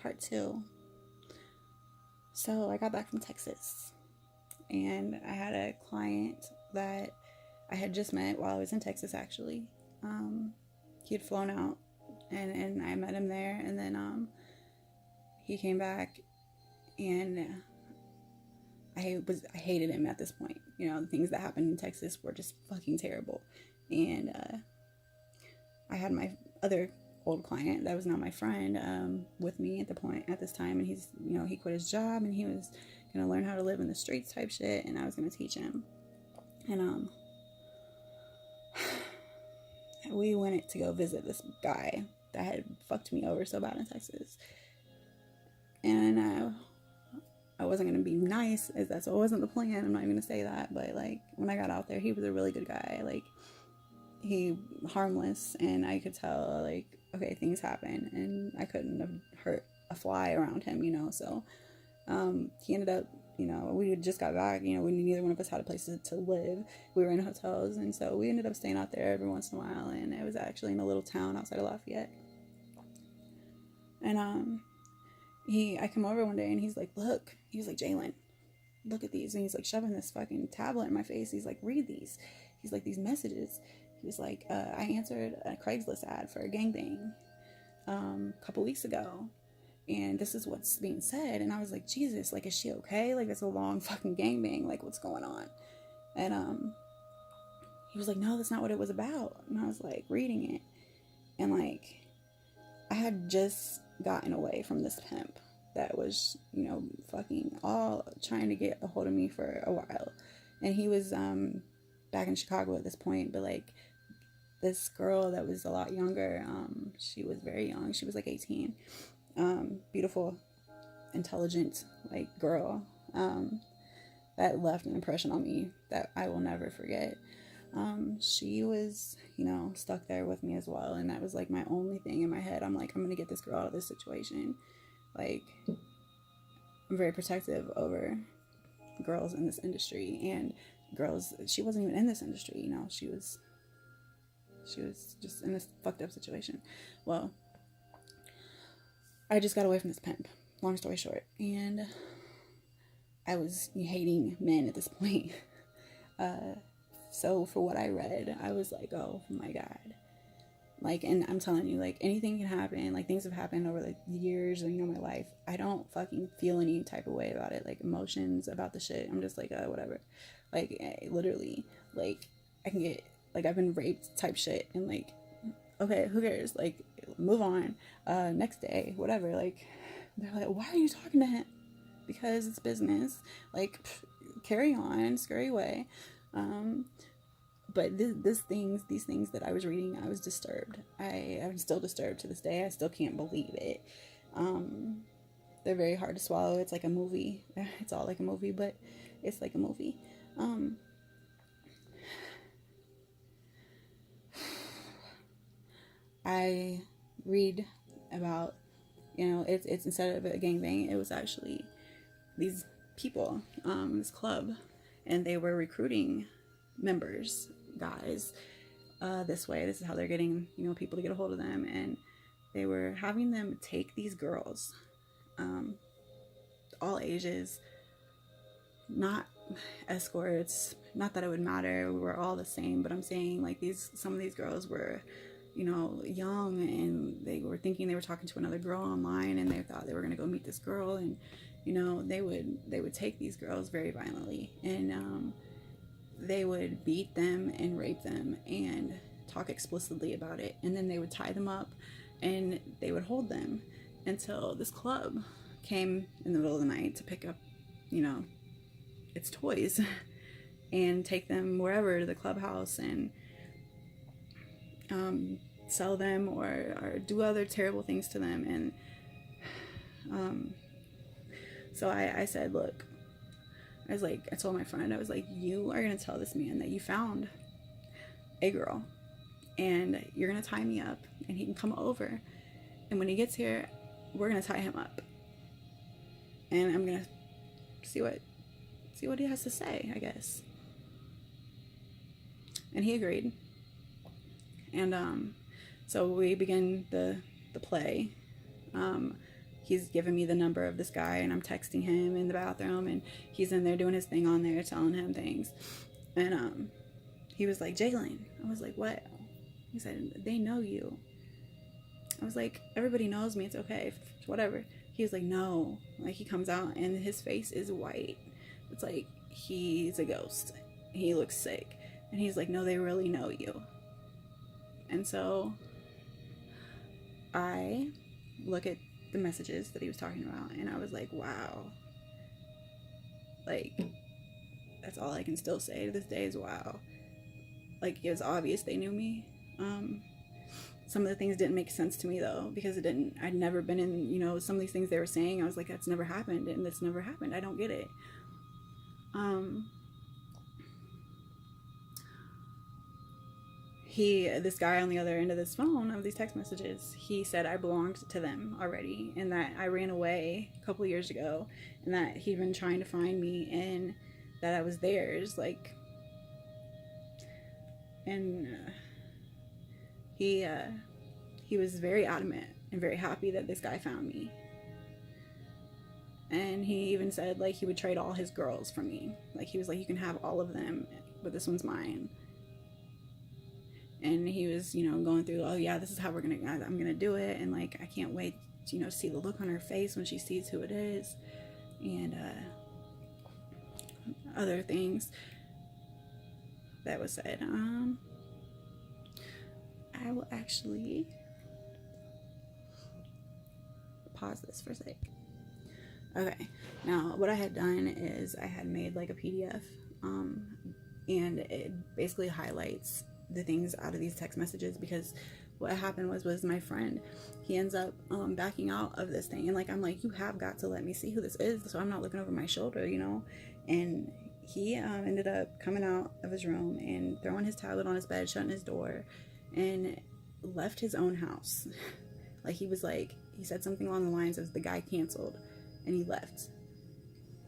part two. So I got back from Texas, and I had a client that I had just met while I was in Texas, actually. He had flown out, and I met him there, and then he came back, and I hated him at this point. You know, the things that happened in Texas were just fucking terrible. And I had my other old client that was not my friend with me at this time, and he's, you know, he quit his job and he was gonna learn how to live in the streets type shit, and I was gonna teach him. And we went to go visit this guy that had fucked me over so bad in Texas, and I wasn't gonna be nice, as that's wasn't the plan. I'm not even gonna say that, but like when I got out there, he was a really good guy. Like, he harmless, and I could tell, like, okay, things happen, and I couldn't have hurt a fly around him, you know. So he ended up, you know, we had just got back, you know, neither one of us had a place to live. We were in hotels, and so we ended up staying out there every once in a while, and it was actually in a little town outside of Lafayette. And I come over one day, and he's like, look, he was like, Jaylen, look at these. And he's like shoving this fucking tablet in my face. He's like, read these. He's like, these messages. He was like, I answered a Craigslist ad for a gangbang a couple weeks ago, and this is what's being said. And I was like, Jesus, like, is she okay? Like, that's a long fucking gangbang. Like, what's going on? And he was like, no, that's not what it was about. And I was like, reading it, and like, I had just gotten away from this pimp that was, you know, fucking all trying to get a hold of me for a while. And he was back in Chicago at this point, but like, this girl that was a lot younger, she was very young, she was like 18, beautiful, intelligent, like, girl, that left an impression on me that I will never forget. She was, you know, stuck there with me as well, and that was like my only thing in my head. I'm like, I'm gonna get this girl out of this situation. Like, I'm very protective over girls in this industry, and girls, she wasn't even in this industry, you know, she was just in this fucked up situation. Well, I just got away from this pimp, long story short, and I was hating men at this point. So for what I read, I was like, oh my God. Like, and I'm telling you, like, anything can happen. Like, things have happened over like years, you know, my life. I don't fucking feel any type of way about it, like emotions about the shit. I'm just like, whatever. Like, literally, like, I can get, like, I've been raped type shit, and like, okay, who cares? Like, move on. Next day, whatever. Like, they're like, why are you talking to him? Because it's business. Like, carry on, scurry away. But these things that I was reading, I was disturbed. I'm still disturbed to this day. I still can't believe it. They're very hard to swallow. It's like a movie. It's all like a movie, but it's like a movie. I read about, you know, it's instead of a gangbang, it was actually these people, this club, and they were recruiting members, guys, this way. This is how they're getting, you know, people to get a hold of them, and they were having them take these girls, all ages, not escorts. Not that it would matter, we were all the same, but I'm saying, like, some of these girls were, you know, young, and they were thinking they were talking to another girl online, and they thought they were going to go meet this girl, and, you know, they would take these girls very violently, and they would beat them and rape them and talk explicitly about it, and then they would tie them up and they would hold them until this club came in the middle of the night to pick up, you know, its toys and take them wherever, to the clubhouse, and sell them or do other terrible things to them. And so I said, look, I told my friend, I was like, you are going to tell this man that you found a girl, and you're going to tie me up, and he can come over, and when he gets here, we're going to tie him up, and I'm going to see what he has to say, I guess. And he agreed. And so we began the play. he's giving me the number of this guy, and I'm texting him in the bathroom, and he's in there doing his thing on there, telling him things. And he was like, Jaylen. I was like, what? He said, they know you. I was like, everybody knows me, it's okay, whatever. He was like, no. Like, he comes out and his face is white. It's like he's a ghost. He looks sick. And he's like, no, they really know you. And so I look at the messages that he was talking about, and I was like, wow. Like, that's all I can still say to this day is wow. Like, it was obvious they knew me. Some of the things didn't make sense to me, though, because I'd never been in, you know, some of these things they were saying. I was like, that's never happened, and that's never happened. I don't get it. This guy on the other end of this phone, of these text messages, he said I belonged to them already, and that I ran away a couple years ago, and that he'd been trying to find me, and that I was theirs, like, and he was very adamant and very happy that this guy found me. And he even said, like, he would trade all his girls for me. Like, he was like, you can have all of them, but this one's mine. And he was, you know, going through, oh yeah, this is how I'm gonna do it, and like, I can't wait, you know, to see the look on her face when she sees who it is, and other things that was said. I will actually pause this for a sec. Okay, now what I had done is I had made like a PDF, and it basically highlights the things out of these text messages, because what happened was my friend, he ends up backing out of this thing, and like, I'm like, you have got to let me see who this is, so I'm not looking over my shoulder, you know. And he ended up coming out of his room and throwing his tablet on his bed, shutting his door, and left his own house. Like, he was like, he said something along the lines of the guy canceled, and he left.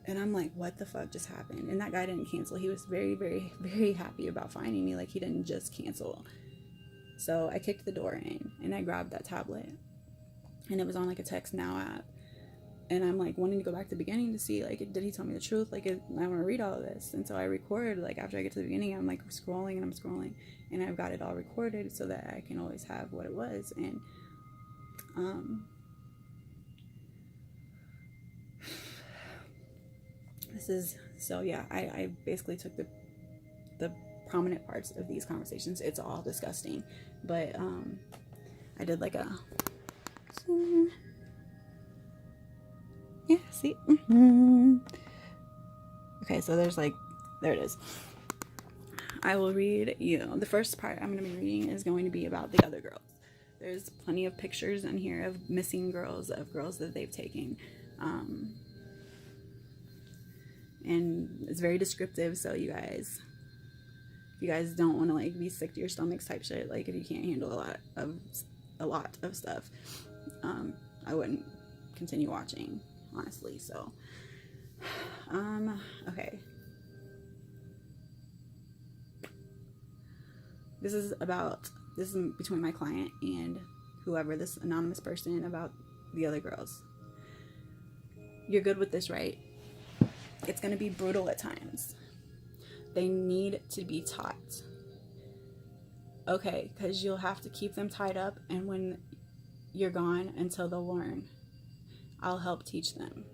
And I'm like, what the fuck just happened? And that guy didn't cancel. He was very, very, very happy about finding me. Like, he didn't just cancel. So I kicked the door in, and I grabbed that tablet, and it was on like a Text Now app. And I'm like wanting to go back to the beginning to see, like, did he tell me the truth? Like, I want to read all of this. And so I recorded, like, after I get to the beginning, I'm like scrolling and I'm scrolling, and I've got it all recorded so that I can always have what it was. And this is, so yeah, I basically took the prominent parts of these conversations. It's all disgusting, but I did like a, yeah, see, okay, so there's like, there it is. I will read you. The first part I'm going to be reading is going to be about the other girls. There's plenty of pictures in here of missing girls, of girls that they've taken, and it's very descriptive, so you guys don't want to like be sick to your stomachs type shit, like if you can't handle a lot of stuff, I wouldn't continue watching, honestly. So okay, this is between my client and whoever, this anonymous person, about the other girls. You're good with this, right? It's going to be brutal at times. They need to be taught. Okay, because you'll have to keep them tied up, and when you're gone, until they'll learn, I'll help teach them.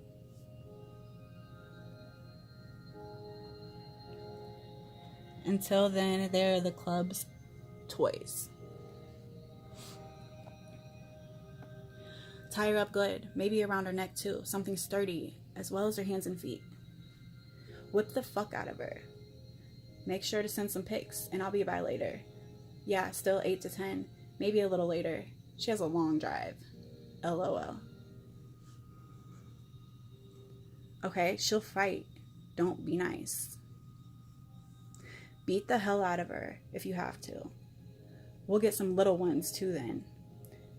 Until then, they're the club's toys. Tie her up good, maybe around her neck too, something sturdy, as well as her hands and feet. Whip the fuck out of her. Make sure to send some pics, and I'll be by later. Yeah, still 8 to 10, maybe a little later. She has a long drive. LOL. Okay, she'll fight. Don't be nice. Beat the hell out of her if you have to. We'll get some little ones too then.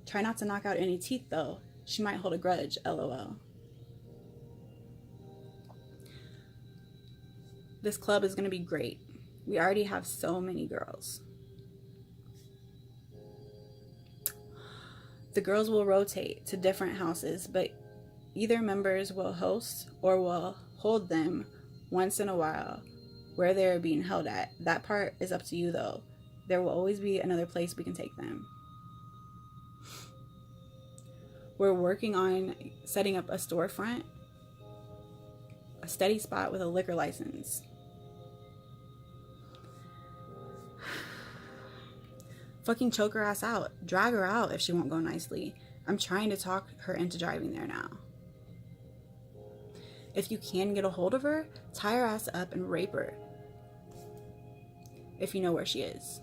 Try not to knock out any teeth though. She might hold a grudge. LOL. This club is going to be great. We already have so many girls. The girls will rotate to different houses, but Either members will host or will hold them once in a while where they're being held at. That part is up to you though. There will always be another place we can take them. We're working on setting up a storefront, a steady spot with a liquor license. Fucking choke her ass out. Drag her out if she won't go nicely. I'm trying to talk her into driving there now. If you can get a hold of her, tie her ass up and rape her. If you know where she is.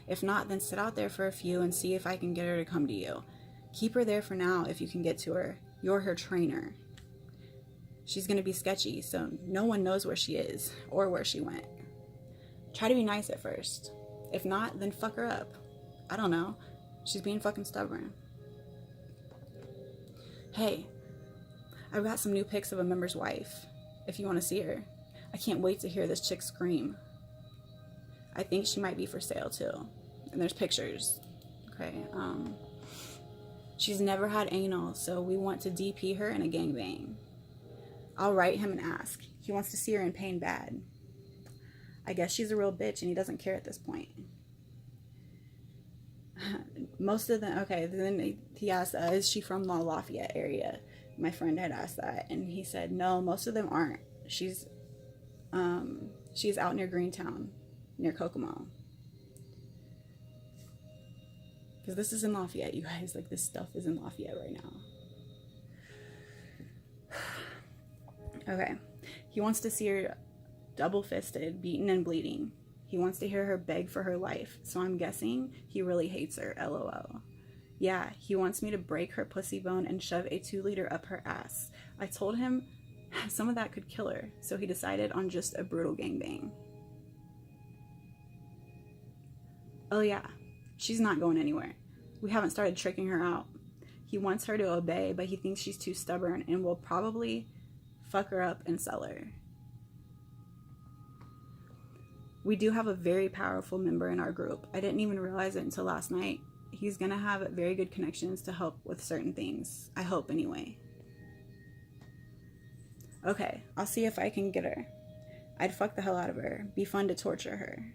If not, then sit out there for a few and see if I can get her to come to you. Keep her there for now if you can get to her. You're her trainer. She's going to be sketchy, so no one knows where she is or where she went. Try to be nice at first. If not, then fuck her up. I don't know. She's being fucking stubborn. Hey, I've got some new pics of a member's wife, if you want to see her. I can't wait to hear this chick scream. I think she might be for sale too. And there's pictures. Okay, she's never had anal, so we want to DP her in a gangbang. I'll write him and ask. He wants to see her in pain bad. I guess she's a real bitch and he doesn't care at this point. Most of them, okay, then he asked, is she from the Lafayette area? My friend had asked that, and he said, no, most of them aren't. She's out near Greentown, near Kokomo. Because this is in Lafayette, you guys. Like, this stuff is in Lafayette right now. Okay. He wants to see her double-fisted, beaten and bleeding. He wants to hear her beg for her life, so I'm guessing he really hates her, LOL. Yeah, he wants me to break her pussy bone and shove a 2-liter up her ass. I told him some of that could kill her, so he decided on just a brutal gangbang. Oh yeah, she's not going anywhere. We haven't started tricking her out. He wants her to obey, but he thinks she's too stubborn and will probably fuck her up and sell her. We do have a very powerful member in our group. I didn't even realize it until last night. He's gonna have very good connections to help with certain things. I hope anyway. Okay, I'll see if I can get her. I'd fuck the hell out of her. Be fun to torture her.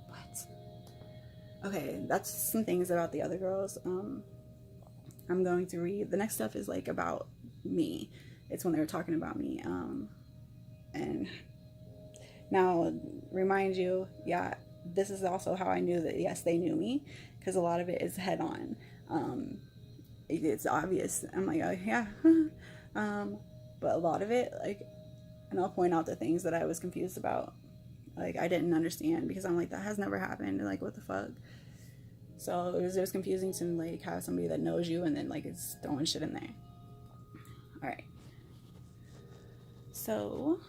What? Okay, that's some things about the other girls. I'm going to read. The next stuff is like about me. It's when they were talking about me. And now, remind you, yeah, this is also how I knew that, yes, they knew me, because a lot of it is head on. It's obvious. I'm like, oh, yeah. But a lot of it, like, and I'll point out the things that I was confused about. Like, I didn't understand, because I'm like, that has never happened. Like, what the fuck? So it was confusing to like have somebody that knows you and then like it's throwing shit in there. All right. So,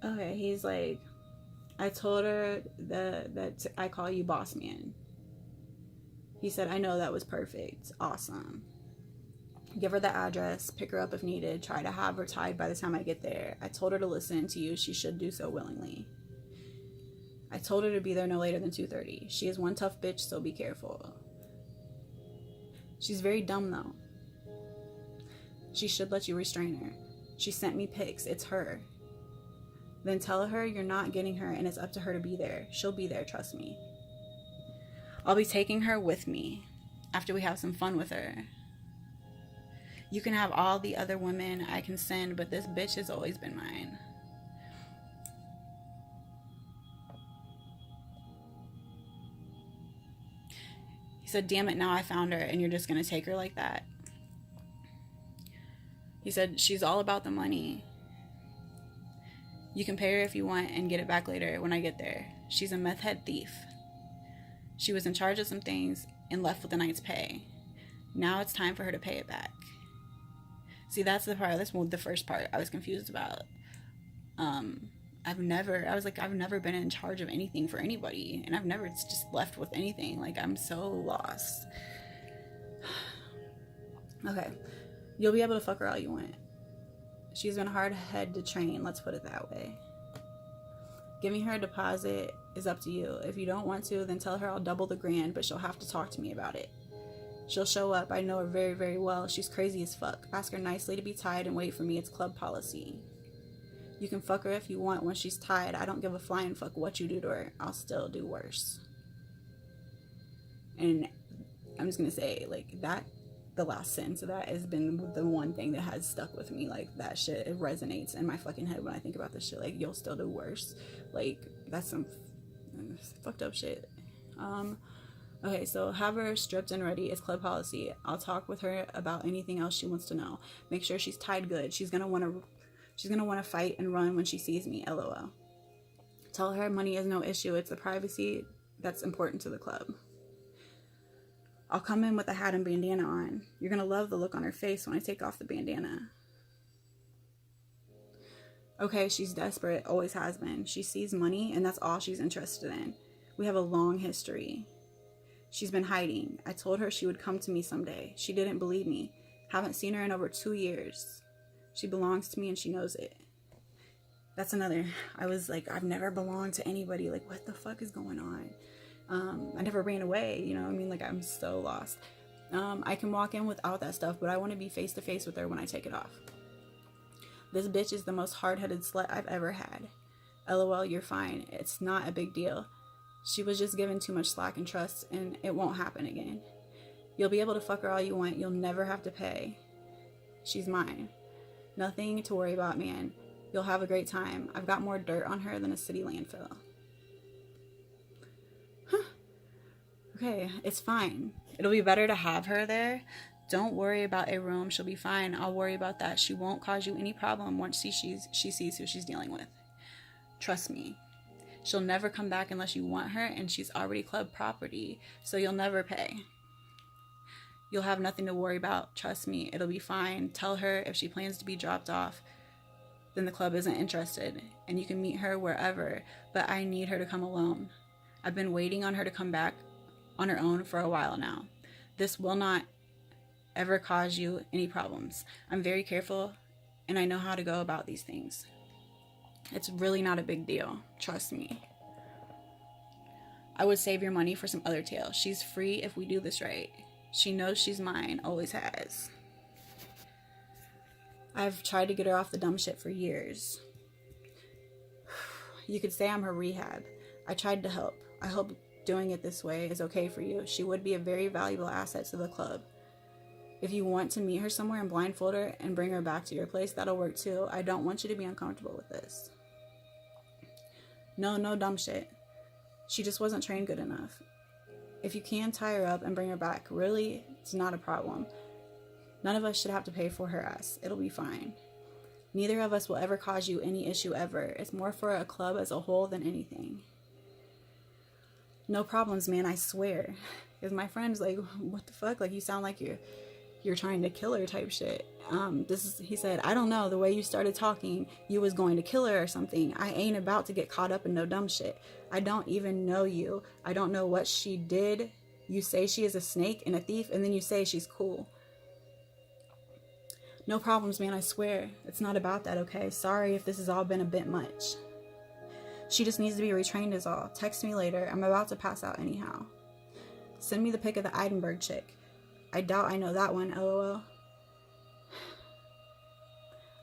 okay, he's like, I told her that I call you boss man. He said, I know, that was perfect. Awesome. Give her the address, pick her up if needed, try to have her tied by the time I get there. I told her to listen to you. She should do so willingly. I told her to be there no later than 2:30. She is one tough bitch, so be careful. She's very dumb, though. She should let you restrain her. She sent me pics. It's her. Then tell her you're not getting her and it's up to her to be there. She'll be there, trust me. I'll be taking her with me after we have some fun with her. You can have all the other women I can send, but this bitch has always been mine. He said, damn it, now I found her and you're just gonna take her like that? He said, she's all about the money. You can pay her if you want and get it back later when I get there. She's a meth head thief. She was in charge of some things and left with the night's pay. Now it's time for her to pay it back. See, that's the part, that's the first part I was confused about. I've never been in charge of anything for anybody, and I've never just left with anything. Like, I'm so lost. Okay, you'll be able to fuck her all you want. She's been a hard head to train, let's put it that way. Giving her a deposit is up to you. If you don't want to, then tell her I'll double the grand, but she'll have to talk to me about it. She'll show up. I know her very, very well. She's crazy as fuck. Ask her nicely to be tied and wait for me. It's club policy. You can fuck her if you want when she's tied. I don't give a flying fuck what you do to her. I'll still do worse. And I'm just going to say, like, that, the last sentence of that has been the one thing that has stuck with me. Like, that shit, it resonates in my fucking head when I think about this shit. Like, you'll still do worse. Like, that's some fucked up shit. Okay, so have her stripped and ready. It's club policy. I'll talk with her about anything else she wants to know. Make sure she's tied good. She's gonna want to fight and run when she sees me. LOL. Tell her money is no issue. It's the privacy that's important to the club. I'll come in with a hat and bandana on. You're gonna love the look on her face when I take off the bandana. Okay, she's desperate. Always has been. She sees money, and that's all she's interested in. We have a long history. She's been hiding. I told her she would come to me someday. She didn't believe me. Haven't seen her in over 2 years. She belongs to me and she knows it. That's another. I was like, I've never belonged to anybody. Like, what the fuck is going on? I never ran away, you know what I mean? Like, I'm so lost. I can walk in without that stuff, but I want to be face to face with her when I take it off. This bitch is the most hard-headed slut I've ever had. LOL, you're fine. It's not a big deal. She was just given too much slack and trust, and it won't happen again. You'll be able to fuck her all you want. You'll never have to pay. She's mine. Nothing to worry about, man. You'll have a great time. I've got more dirt on her than a city landfill. Huh. Okay, it's fine. It'll be better to have her there. Don't worry about a room. She'll be fine. I'll worry about that. She won't cause you any problem once she sees who she's dealing with. Trust me. She'll never come back unless you want her, and she's already club property, so you'll never pay. You'll have nothing to worry about. Trust me, it'll be fine. Tell her if she plans to be dropped off, then the club isn't interested, and you can meet her wherever, but I need her to come alone. I've been waiting on her to come back on her own for a while now. This will not ever cause you any problems. I'm very careful, and I know how to go about these things. It's really not a big deal. Trust me. I would save your money for some other tail. She's free if we do this right. She knows she's mine. Always has. I've tried to get her off the dumb shit for years. You could say I'm her rehab. I tried to help. I hope doing it this way is okay for you. She would be a very valuable asset to the club. If you want to meet her somewhere and blindfold her and bring her back to your place, that'll work too. I don't want you to be uncomfortable with this. No dumb shit. She just wasn't trained good enough. If you can tie her up and bring her back, really, it's not a problem. None of us should have to pay for her ass. It'll be fine. Neither of us will ever cause you any issue ever. It's more for a club as a whole than anything. No problems, man, I swear. Because my friend's like, what the fuck? Like, you sound like you're trying to kill her type shit. He said, I don't know, the way you started talking, you was going to kill her or something. I ain't about to get caught up in no dumb shit. I don't even know you. I don't know what she did. You say she is a snake and a thief, and then you say she's cool. No problems, man, I swear. It's not about that, okay? Sorry if this has all been a bit much. She just needs to be retrained is all. Text me later. I'm about to pass out anyhow. Send me the pic of the Edinburgh chick. I doubt I know that one, LOL.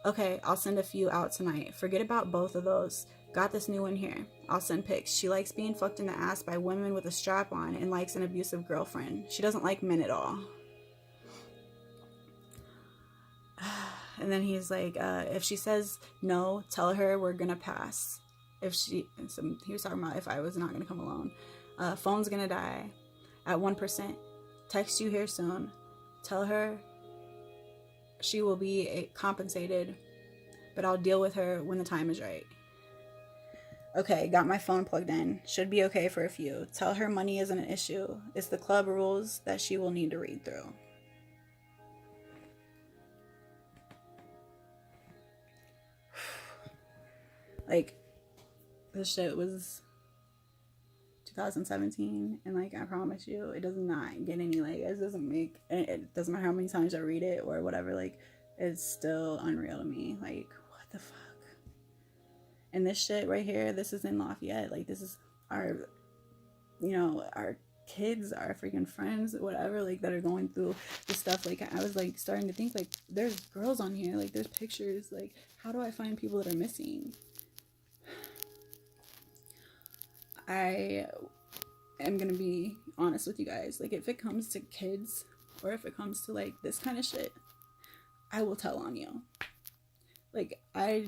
Okay, I'll send a few out tonight. Forget about both of those. Got this new one here. I'll send pics. She likes being fucked in the ass by women with a strap on and likes an abusive girlfriend. She doesn't like men at all. And then he's like, if she says no, tell her we're gonna pass. He was talking about if I was not gonna come alone. Phone's gonna die at 1%. Text you here soon. Tell her she will be compensated, but I'll deal with her when the time is right. Okay, got my phone plugged in. Should be okay for a few. Tell her money isn't an issue. It's the club rules that she will need to read through. Like, this shit was 2017, and like, I promise you, it does not get any, like, it doesn't matter how many times I read it or whatever, like, it's still unreal to me. Like, what the fuck? And this shit right here, this is in Lafayette. Like, this is our, our kids, our freaking friends, whatever, like, that are going through the stuff. Like, I was, like, starting to think, like, there's girls on here. Like, there's pictures. Like, how do I find people that are missing? I am going to be honest with you guys. Like, if it comes to kids or if it comes to, like, this kind of shit, I will tell on you. Like, my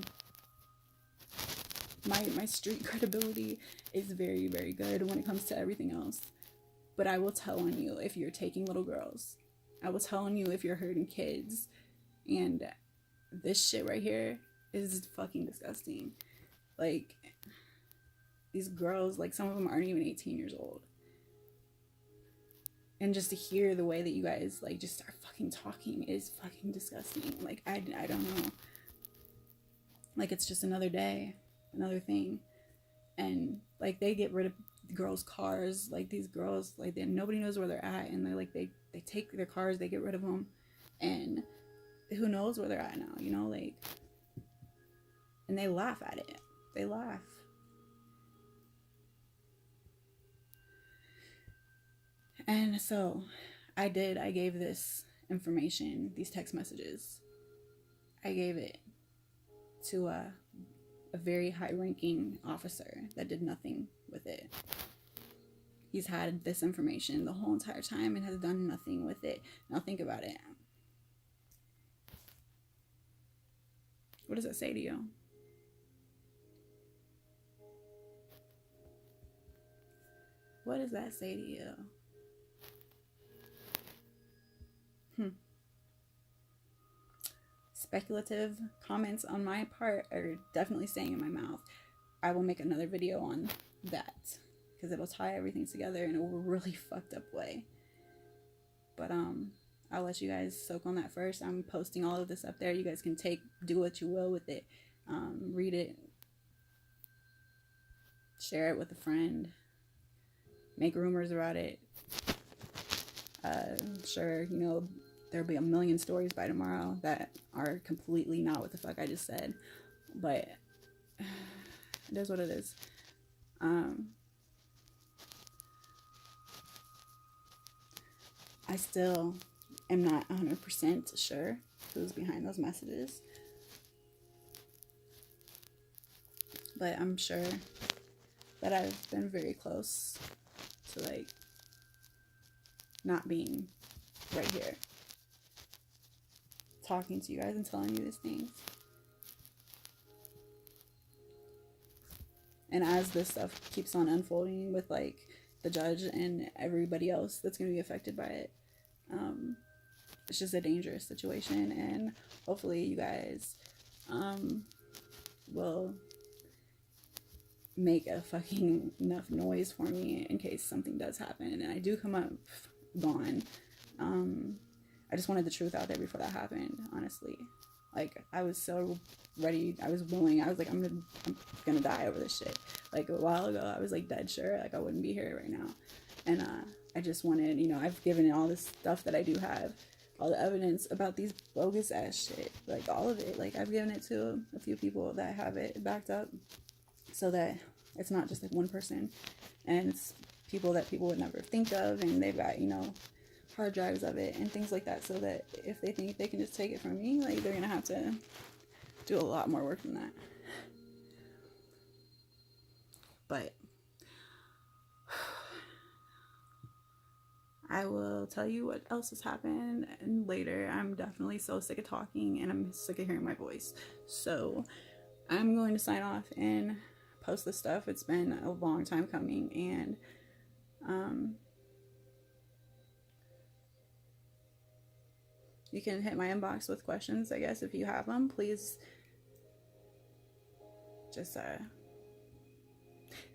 street credibility is very, very good when it comes to everything else. But I will tell on you if you're taking little girls. I will tell on you if you're hurting kids. And this shit right here is fucking disgusting. Like, these girls, like, some of them aren't even 18 years old. And just to hear the way that you guys, like, just start fucking talking is fucking disgusting. Like, I don't know. Like, it's just another day, another thing. And, like, they get rid of girls' cars. Like, these girls, like, nobody knows where they're at. And they're, like, they take their cars, they get rid of them. And who knows where they're at now, you know? Like, and they laugh at it. They laugh. And so I gave this information, these text messages, I gave it to a very high-ranking officer that did nothing with it. He's had this information the whole entire time and has done nothing with it. Now think about it. What does that say to you? What does that say to you? Speculative comments on my part are definitely staying in my mouth. I will make another video on that because it'll tie everything together in a really fucked up way. But I'll let you guys soak on that first. I'm posting all of this up there. You guys can do what you will with it. Read it, share it with a friend, make rumors about it. Sure, there'll be a million stories by tomorrow that are completely not what the fuck I just said. But it is what it is. I still am not 100% sure who's behind those messages. But I'm sure that I've been very close to, like, not being right here talking to you guys and telling you these things. And as this stuff keeps on unfolding with, like, the judge and everybody else that's going to be affected by it, it's just a dangerous situation. And hopefully you guys will make a fucking enough noise for me in case something does happen and I do come up gone. I just wanted the truth out there before that happened, honestly. Like, I was so ready, I was willing, I was like, I'm gonna die over this shit. Like, a while ago, I was, like, dead sure, like, I wouldn't be here right now. And I just wanted, I've given all this stuff that I do have, all the evidence about these bogus ass shit, like, all of it. Like, I've given it to a few people that have it backed up so that it's not just, like, one person. And it's people that people would never think of, and they've got, hard drives of it and things like that, so that if they think they can just take it from me, like, they're gonna have to do a lot more work than that. But I will tell you what else has happened and later. I'm definitely so sick of talking and I'm sick of hearing my voice, so I'm going to sign off and post this stuff. It's been a long time coming, and you can hit my inbox with questions, I guess, if you have them. Please just, if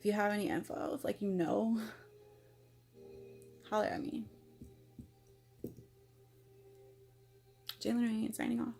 you have any info, if, like, holler at me. Jaylen signing off.